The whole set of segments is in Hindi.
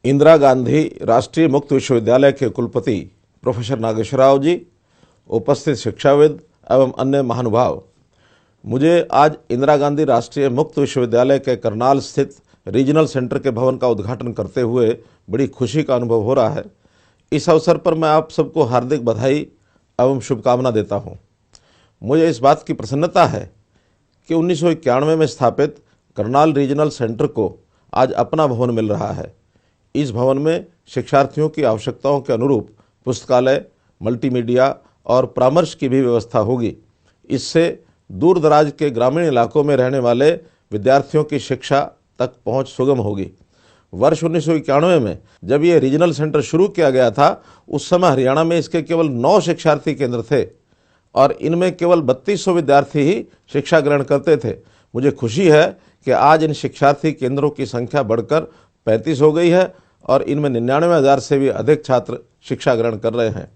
इंदिरा गांधी राष्ट्रीय मुक्त विश्वविद्यालय के कुलपति प्रोफेसर नागेश्वर राव जी, उपस्थित शिक्षाविद एवं अन्य महानुभाव, मुझे आज इंदिरा गांधी राष्ट्रीय मुक्त विश्वविद्यालय के करनाल स्थित रीजनल सेंटर के भवन का उद्घाटन करते हुए बड़ी खुशी का अनुभव हो रहा है। इस अवसर पर मैं आप सबको हार्दिक बधाई एवं शुभकामना देता हूँ। मुझे इस बात की प्रसन्नता है कि 1991 में स्थापित करनाल रीजनल सेंटर को आज अपना भवन मिल रहा है। इस भवन में शिक्षार्थियों की आवश्यकताओं के अनुरूप पुस्तकालय, मल्टीमीडिया और परामर्श की भी व्यवस्था होगी। इससे दूर दराज के ग्रामीण इलाकों में रहने वाले विद्यार्थियों की शिक्षा तक पहुंच सुगम होगी। वर्ष 1991 में जब ये रीजनल सेंटर शुरू किया गया था, उस समय हरियाणा में इसके केवल 9 शिक्षार्थी केंद्र थे और इनमें केवल 3200 विद्यार्थी ही शिक्षा ग्रहण करते थे। मुझे खुशी है कि आज इन शिक्षार्थी केंद्रों की संख्या बढ़कर 35 हो गई है और इनमें 99,000 से भी अधिक छात्र शिक्षा ग्रहण कर रहे हैं।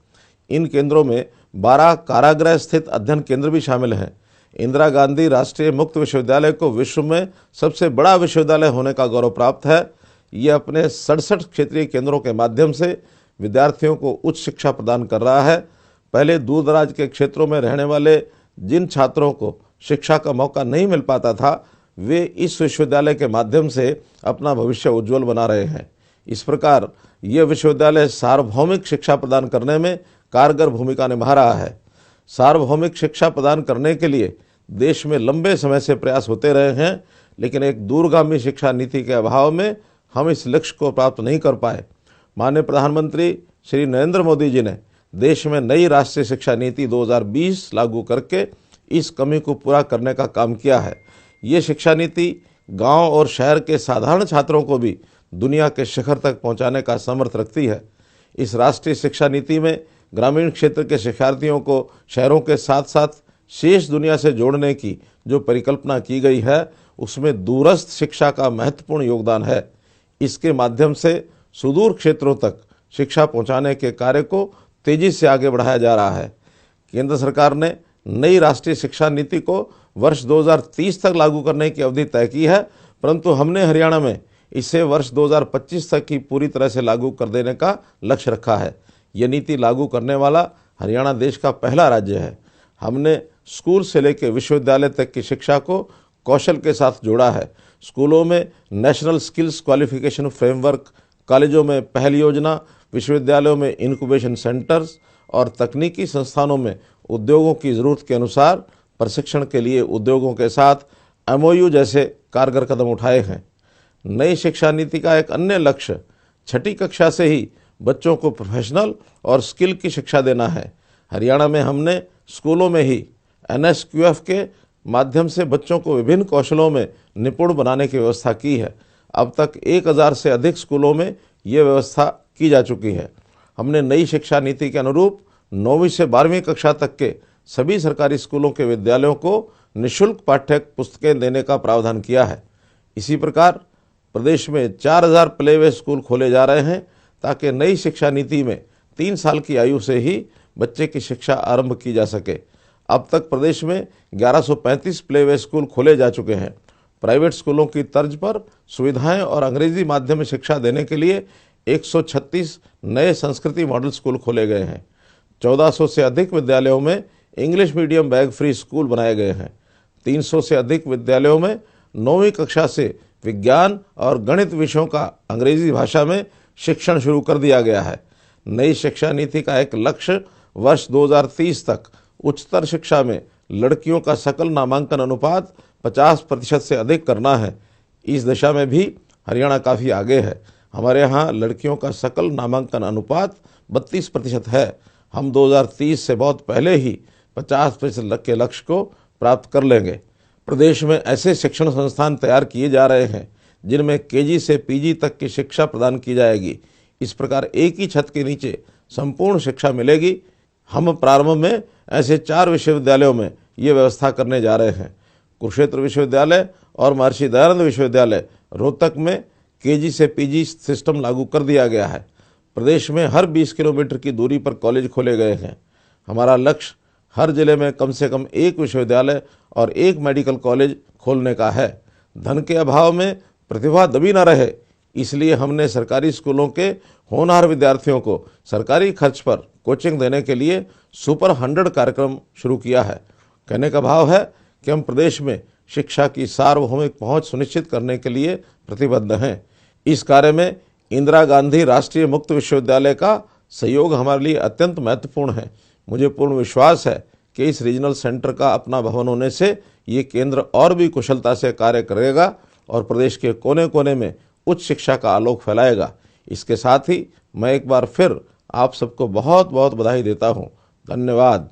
इन केंद्रों में 12 कारागृह स्थित अध्ययन केंद्र भी शामिल हैं। इंदिरा गांधी राष्ट्रीय मुक्त विश्वविद्यालय को विश्व में सबसे बड़ा विश्वविद्यालय होने का गौरव प्राप्त है। ये अपने 67 क्षेत्रीय केंद्रों के माध्यम से विद्यार्थियों को उच्च शिक्षा प्रदान कर रहा है। पहले दूर दराज के क्षेत्रों में रहने वाले जिन छात्रों को शिक्षा का मौका नहीं मिल पाता था, वे इस विश्वविद्यालय के माध्यम से अपना भविष्य उज्ज्वल बना रहे हैं। इस प्रकार यह विश्वविद्यालय सार्वभौमिक शिक्षा प्रदान करने में कारगर भूमिका निभा रहा है। सार्वभौमिक शिक्षा प्रदान करने के लिए देश में लंबे समय से प्रयास होते रहे हैं, लेकिन एक दूरगामी शिक्षा नीति के अभाव में हम इस लक्ष्य को प्राप्त नहीं कर पाए। माननीय प्रधानमंत्री श्री नरेंद्र मोदी जी ने देश में नई राष्ट्रीय शिक्षा नीति 2020 लागू करके इस कमी को पूरा करने का काम किया है। ये शिक्षा नीति गांव और शहर के साधारण छात्रों को भी दुनिया के शिखर तक पहुंचाने का सामर्थ्य रखती है। इस राष्ट्रीय शिक्षा नीति में ग्रामीण क्षेत्र के शिक्षार्थियों को शहरों के साथ साथ शेष दुनिया से जोड़ने की जो परिकल्पना की गई है, उसमें दूरस्थ शिक्षा का महत्वपूर्ण योगदान है। इसके माध्यम से सुदूर क्षेत्रों तक शिक्षा पहुंचाने के कार्य को तेजी से आगे बढ़ाया जा रहा है। केंद्र सरकार ने नई राष्ट्रीय शिक्षा नीति को वर्ष 2030 तक लागू करने की अवधि तय की है, परंतु हमने हरियाणा में इसे वर्ष 2025 तक की पूरी तरह से लागू कर देने का लक्ष्य रखा है। ये नीति लागू करने वाला हरियाणा देश का पहला राज्य है। हमने स्कूल से लेकर विश्वविद्यालय तक की शिक्षा को कौशल के साथ जोड़ा है। स्कूलों में नेशनल स्किल्स क्वालिफिकेशन फ्रेमवर्क, कॉलेजों में पहल योजना, विश्वविद्यालयों में इंक्यूबेशन सेंटर्स और तकनीकी संस्थानों में उद्योगों की ज़रूरत के अनुसार प्रशिक्षण के लिए उद्योगों के साथ MOU जैसे कारगर कदम उठाए हैं। नई शिक्षा नीति का एक अन्य लक्ष्य 6ठी कक्षा से ही बच्चों को प्रोफेशनल और स्किल की शिक्षा देना है। हरियाणा में हमने स्कूलों में ही NSQF के माध्यम से बच्चों को विभिन्न कौशलों में निपुण बनाने की व्यवस्था की है। अब तक 1000 से अधिक स्कूलों में ये व्यवस्था की जा चुकी है। हमने नई शिक्षा नीति के अनुरूप 9वीं से 12वीं कक्षा तक के सभी सरकारी स्कूलों के विद्यालयों को निःशुल्क पाठ्य पुस्तकें देने का प्रावधान किया है। इसी प्रकार प्रदेश में 4000 प्लेवे स्कूल खोले जा रहे हैं, ताकि नई शिक्षा नीति में 3 साल की आयु से ही बच्चे की शिक्षा आरंभ की जा सके। अब तक प्रदेश में 1135 प्लेवे स्कूल खोले जा चुके हैं। प्राइवेट स्कूलों की तर्ज पर सुविधाएं और अंग्रेजी माध्यम में शिक्षा देने के लिए 136 नए संस्कृति मॉडल स्कूल खोले गए हैं। 1400 से अधिक विद्यालयों में English medium bag free school बनाए गए हैं। 300 से अधिक विद्यालयों में 9वीं कक्षा से विज्ञान और गणित विषयों का अंग्रेजी भाषा में शिक्षण शुरू कर दिया गया है। नई शिक्षा नीति का एक लक्ष्य वर्ष 2030 तक उच्चतर शिक्षा में लड़कियों का सकल नामांकन अनुपात 50% से अधिक करना है। इस दिशा में भी हरियाणा काफ़ी आगे है। हमारे यहाँ लड़कियों का सकल नामांकन अनुपात 32% है। हम 2030 से बहुत पहले ही 50% के लक्ष्य को प्राप्त कर लेंगे। प्रदेश में ऐसे शिक्षण संस्थान तैयार किए जा रहे हैं जिनमें KG से PG तक की शिक्षा प्रदान की जाएगी। इस प्रकार एक ही छत के नीचे संपूर्ण शिक्षा मिलेगी। हम प्रारंभ में ऐसे 4 विश्वविद्यालयों में ये व्यवस्था करने जा रहे हैं। कुरुक्षेत्र विश्वविद्यालय और महर्षि दयानंद विश्वविद्यालय रोहतक में KG से PG सिस्टम लागू कर दिया गया है। प्रदेश में हर 20 किलोमीटर की दूरी पर कॉलेज खोले गए हैं। हमारा लक्ष्य हर जिले में कम से कम 1 विश्वविद्यालय और 1 मेडिकल कॉलेज खोलने का है। धन के अभाव में प्रतिभा दबी न रहे, इसलिए हमने सरकारी स्कूलों के होनहार विद्यार्थियों को सरकारी खर्च पर कोचिंग देने के लिए सुपर 100 कार्यक्रम शुरू किया है। कहने का भाव है कि हम प्रदेश में शिक्षा की सार्वभौमिक पहुंच सुनिश्चित करने के लिए प्रतिबद्ध हैं। इस कार्य में इंदिरा गांधी राष्ट्रीय मुक्त विश्वविद्यालय का सहयोग हमारे लिए अत्यंत महत्वपूर्ण है। मुझे पूर्ण विश्वास है कि इस रीजनल सेंटर का अपना भवन होने से ये केंद्र और भी कुशलता से कार्य करेगा और प्रदेश के कोने कोने में उच्च शिक्षा का आलोक फैलाएगा। इसके साथ ही मैं एक बार फिर आप सबको बहुत बहुत बधाई देता हूँ। धन्यवाद।